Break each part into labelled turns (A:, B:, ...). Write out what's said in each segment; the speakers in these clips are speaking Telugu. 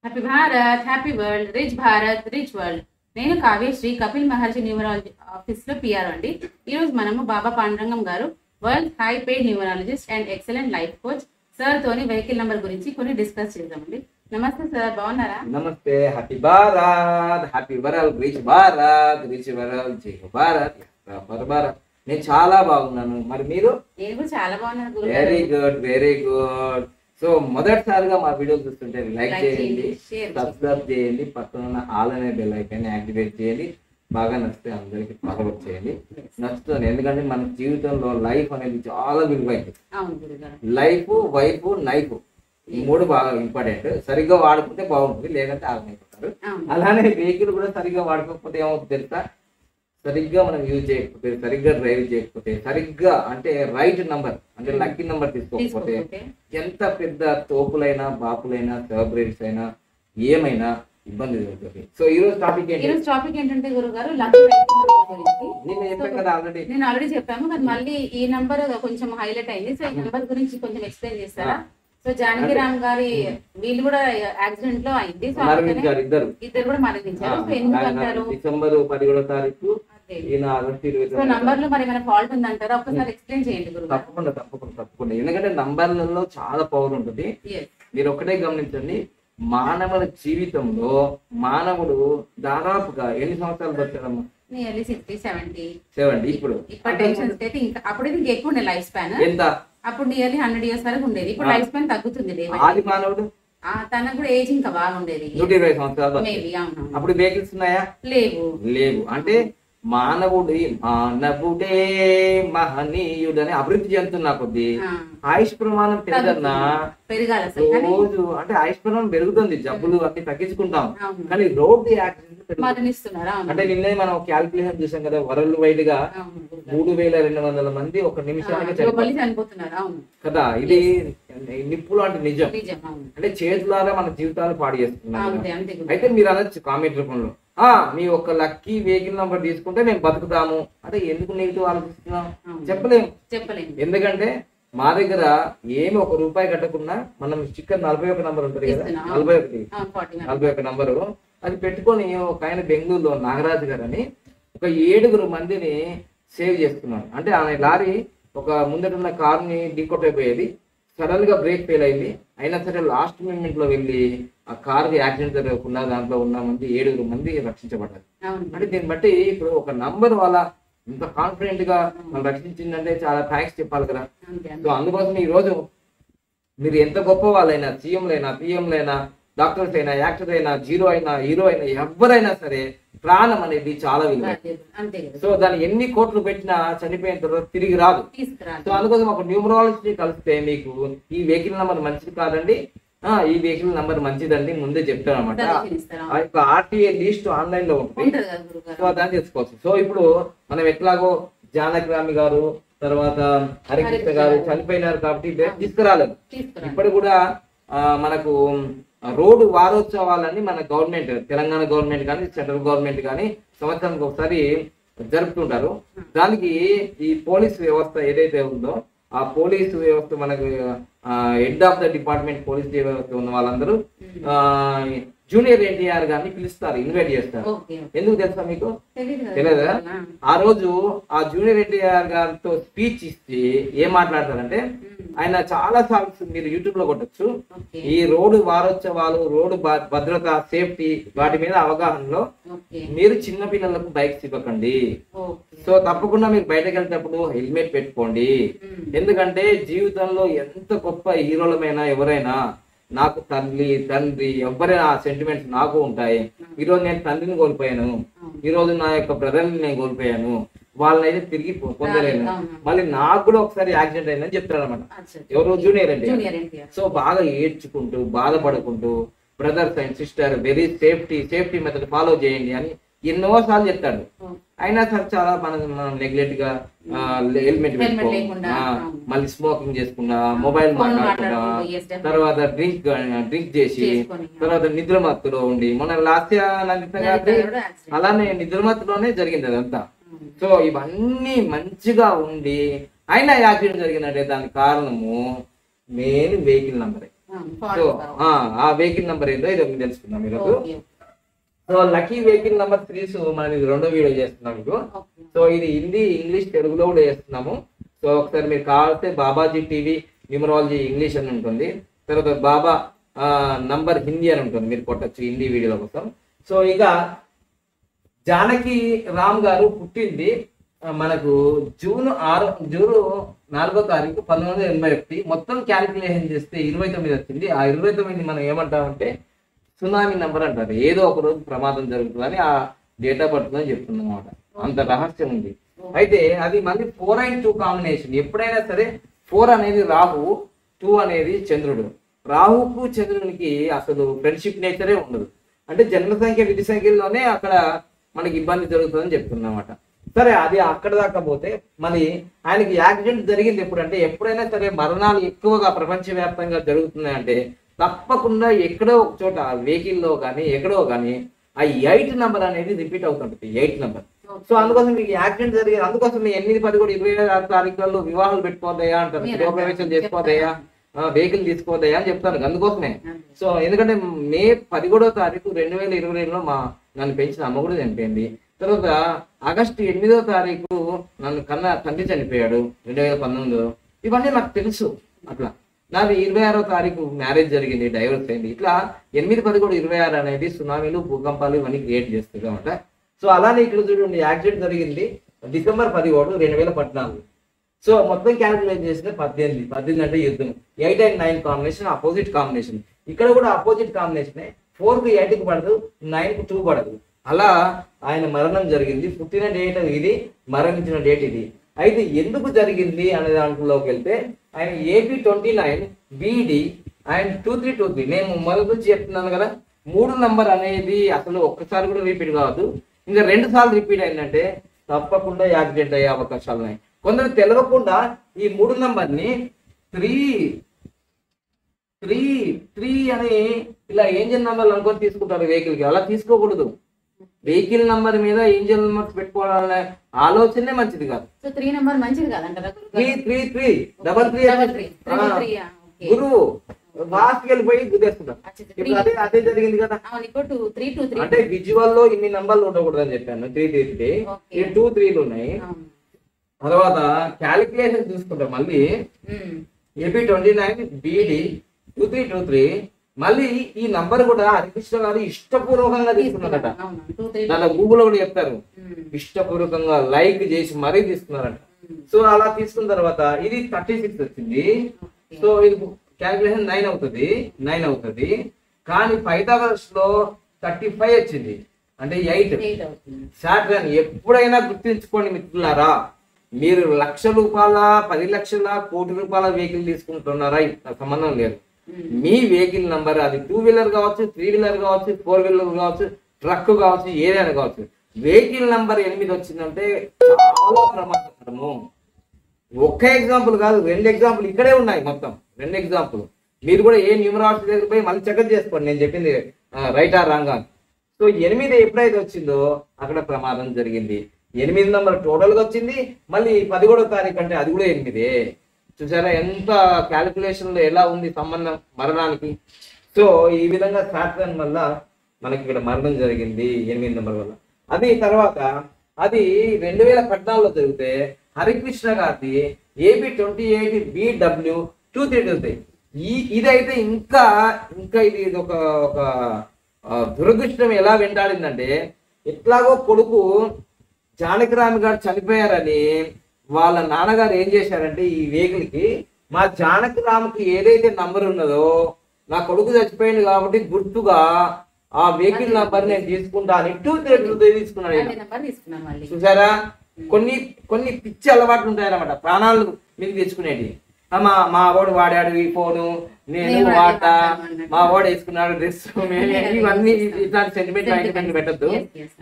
A: Happy Bharat, happy world, rich Bharat, rich world. నేను కావ్యశ్రీ, కపిల్ మహర్షి న్యూమరాలజీ ఆఫీస్లో పిఆర్ అండి. ఈరోజు మనము బాబా పాండురంగం గారు, world high paid numerologist and excellent life coach sir తోని వెహికల్ నంబర్ గురించి కొన్ని డిస్కస్ చేద్దామండి. నమస్తే సార్, బాగున్నారా?
B: నమస్తే. Happy Bharat, happy world, rich Bharat, rich world, జై భారత్, భారత్. నేను చాలా బాగున్నాను. మరి మీరు?
A: నేను కూడా చాలా బాగున్నాను.
B: Very good, very good. So మొదటిసారిగా మా వీడియో చూస్తుంటే లైక్ చేయండి, సబ్స్క్రైబ్ చేయండి, పక్కన ఉన్న ఆల్ అనే బెల్ ఐకాన్ యాక్టివేట్ చేయండి. బాగా నచ్చితే అందరికి ఫార్వర్డ్ చేయండి. నచ్చుతుంది, ఎందుకంటే మన జీవితంలో లైఫ్ అనేది చాలా విలువైంది. లైఫ్, వైఫ్, నైఫ్ ఈ మూడు బాగా ఇంపార్టెంట్. సరిగ్గా వాడుకుంటే బాగుంటుంది, లేదంటే ఆగమైపోతారు. అలానే వెహికల్ కూడా సరిగ్గా వాడుకోకపోతే ఏమవుతుంది తెలుసా? సరిగ్గా మనం యూజ్ చేయకపోతే, సరిగ్గా డ్రైవ్ చేయకపోతే, సరిగ్గా అంటే రైట్ నంబర్ అంటే లక్కీ నంబర్ తీసుకోకపోతే ఎంత పెద్ద తోపులైనా, బాపులైనా, సెలబ్రిటీస్ అయినా ఏమైనా ఇబ్బంది జరుగుతుంది. సో ఈ రోజు టాపిక్
A: ఏంటంటే గురుగారు, లక్కీ గురించి
B: నేను చెప్పాను కదా ఆల్రెడీ.
A: నేను ఆల్రెడీ చెప్పాము కానీ మళ్ళీ ఈ నంబర్ కొంచెం హైలైట్ అయింది. సో ఈ నంబర్ గురించి కొంచెం ఎక్స్ప్లెయిన్ చేస్తారా? సో జానకి రామ్ గారి వీళ్ళు కూడా యాక్సిడెంట్ లో అయింది. ఇద్దరు కూడా మరణించారు. సో ఎందుకంటారు?
B: డిసెంబర్ 17వ తారీఖు, ఈయన ఆగస్టు 20.
A: సో నంబర్ లో మరి ఏమైనా ఫాల్ట్ ఉందంటారా? ఒకసారి ఎక్స్ప్లెయిన్ చేయండి గురుగారు.
B: తప్పకుండా. ఎందుకంటే నంబర్లలో చాలా పవర్ ఉంటుంది. మీరు ఒకటే గమనించండి, మానవుల జీవితంలో మానవుడు దాదాపుగా ఎన్ని సంవత్సరాలు బతికాడమ్మా?
A: 60-70.
B: ఇప్పుడు
A: టెన్షన్స్ అయితే ఇంకా అప్పుడు ఇంకా ఎక్కువ ఉండే లైఫ్ స్పాన్.
B: ఎంత?
A: అప్పుడు నియర్లీ 100 years వరకు ఉండేది. ఇప్పుడు లైఫ్ స్పాన్ తగ్గుతుంది.
B: ఆది మానవుడు
A: తనకు కూడా ఏజ్ ఇంకా బాగుండేది,
B: 120 సంవత్సరాలు. అప్పుడు వెహికల్స్ ఉన్నాయా? లేవు. అంటే మానవుడే మహనీయుడని అభివృద్ధి చెందుతున్నా కొద్ది ఆయుష్ ప్రమాణం పెరగన్నా రోజు అంటే ఆయుష్ ప్రమాణం పెరుగుతుంది, జబ్బులు అన్ని తగ్గించుకుంటాం, కానీ రోడ్డు యాక్సిడెంట్ అంటే నిన్నే మనం క్యాల్కులేషన్ చూసాం కదా, వరల్డ్ వైడ్ గా 3200 మంది ఒక నిమిషానికి చనిపోతున్నారు కదా. ఇది నిప్పులు అంటే నిజం. అంటే చేతులారా మన జీవితాలు పాడు చేస్తున్నారు. అయితే మీరు అనొచ్చు కామెంట్ రూపంలో, మీ ఒక లక్కీ వెహికల్ నంబర్ తీసుకుంటే మేము బతుకుతాము అంటే ఎందుకు నెగిటివ్ ఆలోచిస్తున్నాం? చెప్పలేము. ఎందుకంటే మా దగ్గర ఏమి ₹1 కట్టకుండా మనం స్టిక్కర్ 41 నంబర్ ఉంటుంది కదా, 41 నంబరు అది పెట్టుకొని ఒక ఆయన బెంగళూరులో నాగరాజు గారు అని ఒక 7 మందిని సేవ్ చేస్తున్నాడు. అంటే ఆయన లారీ ఒక ముందట కారుని ఢీకొట్టైపోయేది, సడన్ గా బ్రేక్ ఫెయిల్ అయింది. అయినా సరే లాస్ట్ మూమెంట్ లో వెళ్ళి ఆ కార్ యాక్సిడెంట్ జరగకుండా దాంట్లో ఉన్న 7 మంది రక్షించబడ్డారు. అంటే దీన్ని బట్టి ఇప్పుడు ఒక నంబర్ వాళ్ళ ఇంత కాన్ఫిడెంట్ గా మనం రక్షించిందంటే చాలా థ్యాంక్స్ చెప్పాలి కదా. సో అందుకోసం ఈ రోజు మీరు ఎంత గొప్ప వాళ్ళైనా, సీఎంలైనా, పిఎంలైనా, డాక్టర్స్ అయినా, యాక్టర్ అయినా, జీరో అయినా, హీరో అయినా, ఎవరైనా సరే ప్రాణం అనేది చాలా విలువ. సో దాన్ని ఎన్ని కోట్లు పెట్టినా చనిపోయిన తర్వాత తిరిగి రాదు. సో అందుకోసం ఒక న్యూమరాలజీ కలిస్తే మీకు ఈ వెహికల్ నంబర్ మంచిది కాదండి, ఈ వెహికల్ నంబర్ మంచిదండి ముందే చెప్తాను అనమాట. ఆ యొక్క ఆర్టీఏ లిస్ట్ ఆన్లైన్ లో ఉంటుంది, సో దాన్ని తెలుసుకోవచ్చు. సో ఇప్పుడు మనం ఎట్లాగో జానకి రామి గారు, తర్వాత హరికృష్ణ గారు చనిపోయినారు కాబట్టి తీసుకురాలేదు. ఇప్పుడు కూడా మనకు రోడ్డు వారోత్సవాలని మన గవర్నమెంట్, తెలంగాణ గవర్నమెంట్ కానీ, సెంట్రల్ గవర్నమెంట్ కానీ సంవత్సరానికి ఒకసారి జరుపుతుంటారు. దానికి ఈ పోలీస్ వ్యవస్థ ఏదైతే ఉందో ఆ పోలీసు వ్యవస్థ మనకు head of the department police వ్యవస్థ ఉన్న వాళ్ళందరూ జూనియర్ ఎన్టీఆర్ గారిని పిలుస్తారు, ఇన్వైట్ చేస్తారు. ఎందుకు తెలుసా మీకు? తెలియదా? ఆ రోజు ఆ జూనియర్ ఎన్టీఆర్ గారితో స్పీచ్ ఇచ్చి ఏం మాట్లాడతారంటే, ఆయన చాలా సార్లు మీరు యూట్యూబ్ లో కొట్టచ్చు, ఈ రోడ్డు వారోత్సవాలు, రోడ్డు భద్రత, సేఫ్టీ వాటి మీద అవగాహనలో మీరు చిన్న పిల్లలకు బైక్స్ ఇవ్వకండి. సో తప్పకుండా మీరు బయటకు వెళ్తేటప్పుడు హెల్మెట్ పెట్టుకోండి. ఎందుకంటే జీవితంలో ఎంత గొప్ప హీరోలమైనా ఎవరైనా, నాకు తండ్రి ఎవరైనా ఆ సెంటిమెంట్స్ నాకు ఉంటాయి. ఈరోజు నేను తండ్రిని కోల్పోయాను, ఈరోజు నా యొక్క బ్రదర్ని నేను కోల్పోయాను, వాళ్ళనైతే తిరిగి పొందలేను, మళ్ళీ నాకు కూడా ఒకసారి యాక్సిడెంట్ అయిందని చెప్తాడు అనమాట. ఎవరు? జూనియర్ ఎన్టీఆర్. సో బాగా ఏడ్చుకుంటూ, బాధపడుకుంటూ, brothers and sister very safety method follow చేయండి అని ఎన్నోసార్లు చెప్తాడు. అయినా సరే చాలా మనం నెగ్లెక్ట్ గా హెల్మెట్ పెట్టుకోకుండా, మళ్ళీ స్మోకింగ్ చేసుకున్నా, మొబైల్ మాట్లాడకుండా, తర్వాత డ్రింక్ చేసి, తర్వాత నిద్రమత్తులో ఉండి, మన లాస్య అలానే నిద్రమత్తులోనే జరిగింది అదంతా. సో ఇవన్నీ మంచిగా ఉండి అయినా యాక్సిడెంట్ జరిగినట్టే దానికి కారణము మెయిన్ వెహికల్ నంబరే. సో ఆ వెహికల్ నెంబర్ ఏంటో ఇది తెలుసుకుందాం ఈరోజు. సో లక్కీ వెహికల్ నెంబర్ 3 మనం ఇది రెండో వీడియో చేస్తున్నాం మీకు. సో ఇది హిందీ, ఇంగ్లీష్, తెలుగులో కూడా చేస్తున్నాము. సో ఒకసారి మీరు కావాల్సి బాబాజీ టీవీ న్యూమరాలజీ ఇంగ్లీష్ అని ఉంటుంది, తర్వాత బాబా నంబర్ హిందీ అని ఉంటుంది, మీరు కొట్టచ్చు హిందీ వీడియోల కోసం. సో ఇక జానకి రామ్ గారు పుట్టింది మనకు జూన్ 4వ తారీఖు 1981. మొత్తం క్యాలిక్యులేషన్ చేస్తే 29 వచ్చింది. ఆ 29 మనం ఏమంటామంటే సునామీ నెంబర్ అంటారు. ఏదో ఒక రోజు ప్రమాదం జరుగుతుందని ఆ డేట్ ఆఫ్ బర్త్ అని చెప్తుంది అనమాట. అంత రహస్యం ఉంది. అయితే అది మళ్ళీ 4 and 2 కాంబినేషన్. ఎప్పుడైనా సరే 4 అనేది రాహువు, 2 అనేది చంద్రుడు. రాహుకు చంద్రునికి అసలు ఫ్రెండ్షిప్ నేచరే ఉండదు. అంటే జన్మ సంఖ్య విధి సంఖ్యలోనే అక్కడ మనకి ఇబ్బంది జరుగుతుందని చెప్తుంది అనమాట. సరే, అది అక్కడ దాకా పోతే మళ్ళీ ఆయనకి యాక్సిడెంట్ జరిగింది ఎప్పుడంటే, ఎప్పుడైనా సరే మరణాలు ఎక్కువగా ప్రపంచవ్యాప్తంగా జరుగుతున్నాయంటే తప్పకుండా ఎక్కడో ఒక చోట వెహికల్లో కానీ ఎక్కడో కానీ ఆ 8 నెంబర్ అనేది రిపీట్ అవుతుంటుంది. 8 నెంబర్. సో అందుకోసం మీకు యాక్సిడెంట్ జరిగేది. అందుకోసం మీ 8, 10 కూడా 26 తారీఖులలో వివాహాలు పెట్టుకోదయా అంటారు, గృహప్రవేశం చేసుకోదయా, వెహికల్ తీసుకోదయా అని చెప్తాను. అందుకోసమే. సో ఎందుకంటే మే 11వ తారీఖు 2022లో నన్ను పెంచిన అమ్మ కూడా చనిపోయింది. తర్వాత ఆగస్టు 8వ తారీఖు నన్ను కన్నా తండ్రి చనిపోయాడు 2019లో. ఇవన్నీ నాకు తెలుసు. అట్లా నాది 26వ తారీఖు మ్యారేజ్ జరిగింది, డైవర్స్ అయింది. ఇట్లా 8, 10 కూడా 26 అనేది సునామీలు, భూకంపాలు ఇవన్నీ క్రియేట్ చేస్తుంది అనమాట. సో అలానే ఇక్కడ చూడండి, యాక్సిడెంట్ జరిగింది డిసెంబర్ 11, 2014. సో మొత్తం క్యాలిక్యులేట్ చేసిన 18 అంటే యుద్ధం. 8 and 9 కాంబినేషన్, అపోజిట్ కాంబినేషన్. ఇక్కడ కూడా అపోజిట్ కాంబినేషనే. 4కు 8కు పడదు, 9కు 2 పడదు. అలా ఆయన మరణం జరిగింది. పుట్టిన డేట్ ఇది, మరణించిన డేట్ ఇది. అయితే ఎందుకు జరిగింది అనే దాంట్లోకి వెళ్తే ఆయన AP 29 BD అండ్ 2323. నేను మొదటి నుంచి చెప్తున్నాను కదా, 3 నంబర్ అనేది అసలు ఒక్కసారి కూడా రిపీట్ కావద్దు. ఇంకా 2 సార్లు రిపీట్ అయిందంటే తప్పకుండా యాక్సిడెంట్ అయ్యే అవకాశాలు ఉన్నాయి. కొందరు తెలియకుండా ఈ 3 నంబర్ని 3 అని ఇలా ఏంజల్ నంబర్లు అనుకొని తీసుకుంటారు వెహికల్కి. అలా తీసుకోకూడదు. వెహికల్ నంబర్ మీద ఏంజల్ నంబర్స్ పెట్టుకోవాలనే ఆలోచనే మంచిది కాదు.
A: 3 నంబర్ మంచిది కాదంటారా?
B: 333 గురువు ఫాస్ట్ వెళ్ళిపోయి గుద్దేస్తుంటారు. అదే జరిగింది కదా. అంటే విజువల్ లో ఇన్ని నంబర్లు ఉండకూడదు అని చెప్పాను. 333 2 3లు ఉన్నాయి. తర్వాత క్యాలిక్యులేషన్ చూసుకుంటాం మళ్ళీ AP 29 BD 2323. మళ్ళీ ఈ నంబర్ కూడా హరికృష్ణ గారు ఇష్టపూర్వకంగా తీసుకున్నారట. దాని గూగుల్ కూడా చెప్తారు, ఇష్టపూర్వకంగా లైక్ చేసి మరీ తీసుకున్నారట. సో అలా తీసుకున్న తర్వాత ఇది 36 వచ్చింది. సో ఇది క్యాలిక్యులేషన్ 9 అవుతుంది. కానీ పైథాగరస్ లో 35 వచ్చింది, అంటే 8. సాటర్న్ ఎప్పుడైనా గుర్తుంచుకోండి మిత్రులారా, మీరు ₹1,00,000, 10 లక్షల, కోటి రూపాయల వెహికల్ తీసుకుంటున్నారా సంబంధం లేదు. మీ వెహికల్ నంబర్ అది 2 వీలర్ కావచ్చు, 3 వీలర్ కావచ్చు, 4 వీలర్ కావచ్చు, ట్రక్ కావచ్చు, ఏదైనా కావచ్చు, వెహికల్ నంబర్ 8 వచ్చిందంటే చాలా ప్రమాదకరము. ఒక్క ఎగ్జాంపుల్ కాదు, 2 ఎగ్జాంపుల్ ఇక్కడే ఉన్నాయి. మొత్తం 2 ఎగ్జాంపుల్. మీరు కూడా ఏ న్యూమరాలజీ దగ్గర పోయి మళ్ళీ చెక్ చేసుకోండి నేను చెప్పింది రైట్ ఆర్ రాంగ్ అని. సో 8 ఎప్పుడైతే వచ్చిందో అక్కడ ప్రమాదం జరిగింది. 8 నంబర్ టోటల్ గా వచ్చింది. మళ్ళీ 11వ తారీఖు అంటే అది కూడా 8. చూసారా ఎంత క్యాలిక్యులేషన్ లో ఎలా ఉంది సంబంధం మరణానికి. సో ఈ విధంగా సాటర్న్ వల్ల మనకి ఇక్కడ మరణం జరిగింది 8 నంబర్ వల్ల. అది తర్వాత అది 2014లో జరిగితే హరికృష్ణ గారి AP 28 BW 2323. ఇదైతే ఇంకా ఇది ఒక దురదృష్టం ఎలా వెంటాడిందంటే, ఎట్లాగో కొడుకు జానకిరామ్ గారు చనిపోయారని వాళ్ళ నాన్నగారు ఏం చేశారంటే ఈ వెహికల్ కి మా జానకిరామ్కి ఏదైతే నంబర్ ఉన్నదో నా కొడుకు చచ్చిపోయింది కాబట్టి గుర్తుగా ఆ వెహికల్ నంబర్ నేను తీసుకుంటా అని 2323 తీసుకున్నాను. చూసారా, కొన్ని పిచ్చి అలవాట్లు ఉంటాయన్నమాట, ప్రాణాలు మీకు తెచ్చుకునేవి. మా వాడు వాడాడు ఈ ఫోను, నేను వాడతా, మా వాడు వేసుకున్నాడు డ్రెస్, ఇవన్నీ ఇట్లాంటి సెంటిమెంట్ పెట్టద్దు.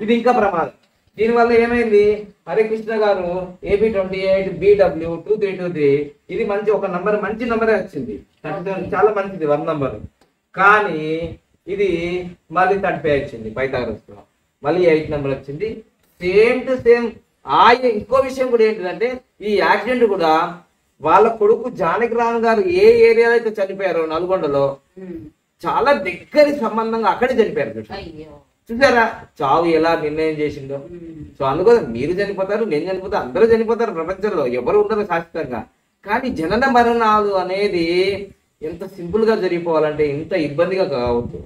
B: ఇది ఇంకా ప్రమాదం. దీనివల్ల ఏమైంది, హరికృష్ణ గారు AP 28 BW 2323 ఇది ఒక నంబర్, మంచి నంబరే వచ్చింది, చాలా మంచిది 1 నంబర్. కానీ ఇది మళ్ళీ 35 వచ్చింది పైథాగరస్ లో. మళ్ళీ 8 నెంబర్ వచ్చింది, సేమ్ టు సేమ్. ఇంకో విషయం కూడా ఏంటిదంటే ఈ యాక్సిడెంట్ కూడా వాళ్ళ కొడుకు జానకిరామ్ గారు ఏ ఏరియాలో అయితే చనిపోయారో నల్గొండలో చాలా దగ్గరి సంబంధంగా అక్కడే చనిపోయారు. చూసారా చావు ఎలా నిర్ణయం చేసిందో. సో అందుకోసం మీరు చనిపోతారు, నేను చనిపోతా, అందరూ చనిపోతారు ప్రపంచంలో, ఎవరు ఉండరు శాశ్వతంగా. కానీ జనన మరణాలు అనేది ఎంత సింపుల్ గా జరిగిపోవాలంటే ఇంత ఇబ్బందిగా కావద్దు.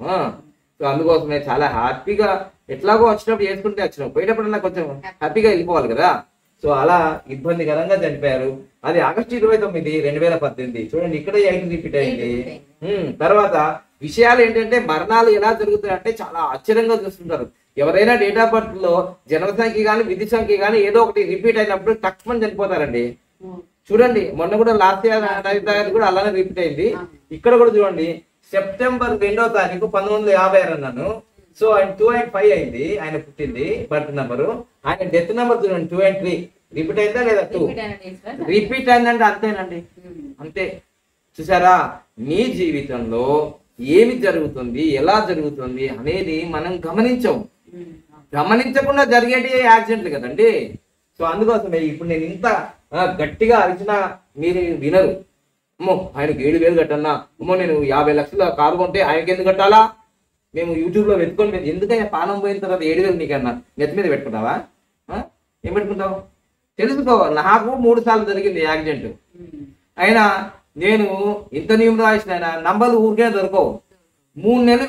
B: సో అందుకోసమే చాలా హ్యాపీగా ఎట్లాగో వచ్చినప్పుడు చేసుకుంటే వచ్చినాం, పోయేటప్పుడు కొంచెం హ్యాపీగా వెళ్ళిపోవాలి కదా. సో అలా ఇబ్బందికరంగా చనిపోయారు. అది ఆగస్టు 29, 2018. చూడండి ఇక్కడ 8 రిపీట్ అయింది. తర్వాత విషయాలు ఏంటంటే మరణాలు ఎలా జరుగుతాయంటే చాలా ఆశ్చర్యంగా చూస్తుంటారు. ఎవరైనా డేట్ ఆఫ్ బర్త్ లో జన్మ సంఖ్య కానీ విధి సంఖ్య కానీ ఏదో ఒకటి రిపీట్ అయినప్పుడు తక్కువ చనిపోతారండి. చూడండి మొన్న కూడా లాస్ట్ ఇయర్ కూడా అలానే రిపీట్ అయింది. ఇక్కడ కూడా చూడండి సెప్టెంబర్ 2వ తారీఖు 1956 అన్నాను. సో ఆయన 205 అయింది ఆయన పుట్టింది బర్త్ నెంబరు. ఆయన డెత్ నెంబర్ చూడండి 203. రిపీట్ అయిందా లేదా? 2 రిపీట్ అయిందంటే అంతేనండి, అంతే. చూసారా మీ జీవితంలో ఏమి జరుగుతుంది, ఎలా జరుగుతుంది అనేది మనం గమనించకుండా జరిగేటి యాక్సిడెంట్లు కదండి. సో అందుకోసమే ఇప్పుడు నేను ఇంత గట్టిగా అరిచినా మీరు వినరు. అమ్మో ఆయనకు 7,000 కట్టన్నా, అమ్మో నేను 50 లక్షల కారు కొంటే ఆయనకి ఎందుకు కట్టాలా? మేము యూట్యూబ్ లో వెతుకొని ఎందుకైనా పానం పోయిన తర్వాత 7,000 నీకన్నా నెత్తి మీద పెట్టుకుంటావా? ఏం పెట్టుకుంటావు? తెలుసుకో. నాకు 3 సార్లు జరిగింది యాక్సిడెంట్. అయినా నేను ఇంత నియమం రాసిన నంబర్లు ఊరికే దొరకవు. 3 నెలలు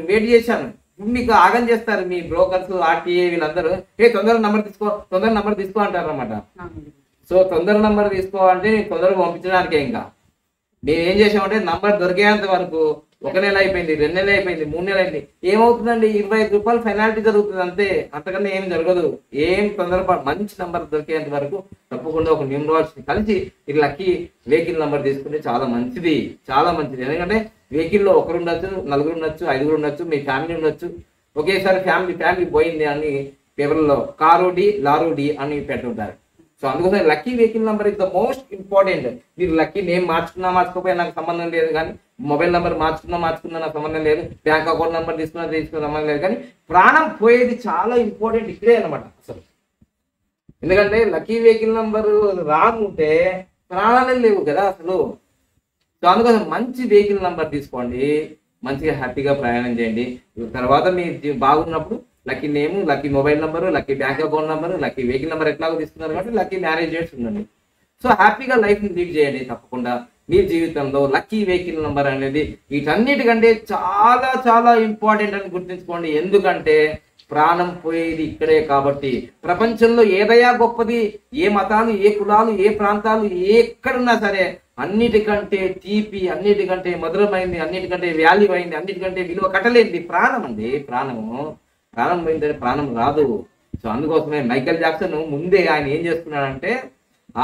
B: వెయిట్ చేశాను. మీకు ఆగం చేస్తారు మీ బ్రోకర్స్, ఆర్టీఏ వీళ్ళందరూ. తొందరగా నంబర్ తీసుకో అంటారు అనమాట. సో తొందర నంబర్ తీసుకోవాలంటే నేను తొందరగా పంపించడానికే. ఇంకా మేము ఏం చేసామంటే నంబర్ దొరికేంత వరకు 1 నెల అయిపోయింది, 2 నెలలు అయిపోయింది, 3 నెలలు అయింది. ఏమవుతుందండి 25 రూపాయలు పెనాల్టీ జరుగుతుంది అంతే, అంతకన్నా ఏం జరగదు. ఏం తొందరపాటు మంచి నంబర్ దొరికేంత వరకు తప్పకుండా ఒక న్యూమరాలజీని కలిసి ఇది లక్కీ వెహికల్ నంబర్ తీసుకుంటే చాలా మంచిది, చాలా మంచిది. ఎందుకంటే వెహికల్లో 1 ఉండొచ్చు, 4 ఉండొచ్చు, 5 ఉండొచ్చు, మీ ఫ్యామిలీ ఉండొచ్చు. ఒకేసారి ఫ్యామిలీ పోయింది అని పేపర్లో కారు డి లారు డి అని పెట్టుంటారు. సో అందుకోసం lucky vehicle number is the most important. మీరు లక్కీ నేమ్ మార్చుకోపోయినా నాకు సంబంధం లేదు, కానీ మొబైల్ నెంబర్ మార్చుకున్నా నాకు సంబంధం లేదు, బ్యాంక్ అకౌంట్ నెంబర్ తీసుకున్నా సంబంధం లేదు. కానీ ప్రాణం పోయేది చాలా ఇంపార్టెంట్ ఇక్కడే అనమాట అసలు. ఎందుకంటే లక్కీ వెహికల్ నెంబర్ రాంగ్ ఉంటే ప్రాణాలే లేవు కదా అసలు. సో అందుకోసం మంచి వెహికల్ నెంబర్ తీసుకోండి, మంచిగా హ్యాపీగా ప్రయాణం చేయండి. తర్వాత మీ బాగున్నప్పుడు lucky name, lucky mobile number, lucky bank account number, lucky vehicle number ఎట్లాగో తీసుకున్నారు కాబట్టి లక్కీ మ్యారేజ్ డేట్స్ ఉండండి. సో హ్యాపీగా లైఫ్ని లీడ్ చేయండి. తప్పకుండా మీ జీవితంలో లక్కీ వెహికల్ నెంబర్ అనేది వీటన్నిటికంటే చాలా చాలా ఇంపార్టెంట్ అని గుర్తుంచుకోండి. ఎందుకంటే ప్రాణం పోయేది ఇక్కడే కాబట్టి. ప్రపంచంలో ఏదైనా గొప్పది, ఏ మతాలు, ఏ కులాలు, ఏ ప్రాంతాలు ఎక్కడున్నా సరే అన్నిటికంటే తీపి, అన్నిటికంటే మధురమైంది, అన్నిటికంటే వాల్యూ అయింది, అన్నిటికంటే విలువ కట్టలేంది ప్రాణం అండి. ప్రాణం పోయిందంటే ప్రాణం రాదు. సో అందుకోసమే మైకేల్ జాక్సన్ ముందే ఆయన ఏం చేసుకున్నాడంటే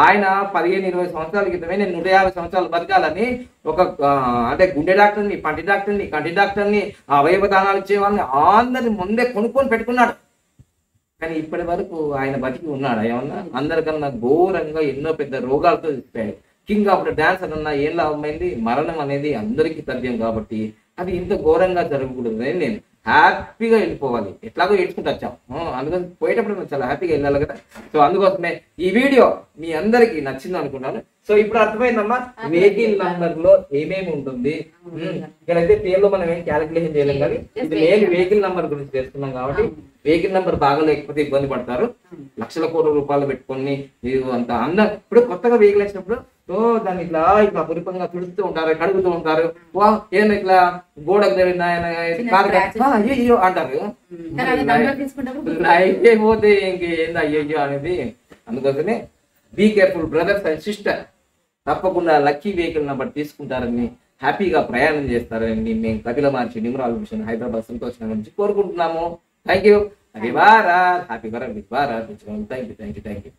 B: ఆయన 15-20 సంవత్సరాల క్రితమే నేను 150 సంవత్సరాలు బతకాలని ఒక అంటే గుండె డాక్టర్ని, పంటి డాక్టర్ని, కంటి డాక్టర్ని, అవయవ దానాలు ఇచ్చే వాళ్ళని అందరిని ముందే కొనుక్కొని పెట్టుకున్నాడు. కానీ ఇప్పటి వరకు ఆయన బతికి ఉన్నాడు ఏమన్నా? అందరికన్నా ఘోరంగా ఎన్నో పెద్ద రోగాలతో చచ్చిపోయాడు. కింగ్ ఆఫ్ ద డాన్సర్ అన్న ఏం లాభమైంది? మరణం అనేది అందరికీ తథ్యం కాబట్టి అది ఇంత ఘోరంగా జరగకూడదు. నేను హ్యాపీగా వెళ్ళిపోవాలి, ఎట్లాగో ఏడ్చుకుంటూ వచ్చాం. అందుకని పోయేటప్పుడు చాలా హ్యాపీగా వెళ్ళాలి కదా. సో అందుకోసమే ఈ వీడియో మీ అందరికి నచ్చింది అనుకున్నాను. సో ఇప్పుడు అర్థమైందమ్మా వెహికల్ నంబర్ లో ఏమేమి ఉంటుంది. ఇక్కడైతే పేర్లో మనం ఏం క్యాలిక్యులేషన్ చేయలేం, కానీ ఇది నేను వెహికల్ నంబర్ గురించి తెలుసుకున్నాం కాబట్టి వెహికల్ నెంబర్ బాగా లేకపోతే ఇబ్బంది పడతారు. లక్షల కోట్ల రూపాయలు పెట్టుకొని అంత ఇప్పుడు కొత్తగా వెహికల్ వచ్చినప్పుడు దాన్ని ఇట్లా పురిపంగా తుడుతూ ఉంటారు, కడుగుతూ ఉంటారు. ఏదైనా ఇట్లా గోడకు తగిలిన అయ్యో అంటారు. అయిపోతే ఇంకేంది అయ్యో అనేది. అందుకోసమే be careful brothers and sister. తప్పకుండా లక్కీ వెహికల్ నెంబర్ తీసుకుంటారని, హ్యాపీగా ప్రయాణం చేస్తారని మేము కపిల మహర్షి న్యూమరాలజీ మిషన్ హైదరాబాద్ సంతోష్ నగర్ నుంచి కోరుకుంటున్నాము. Thank you. Happy Bharat, happy Bharat, Bharat. Thank you.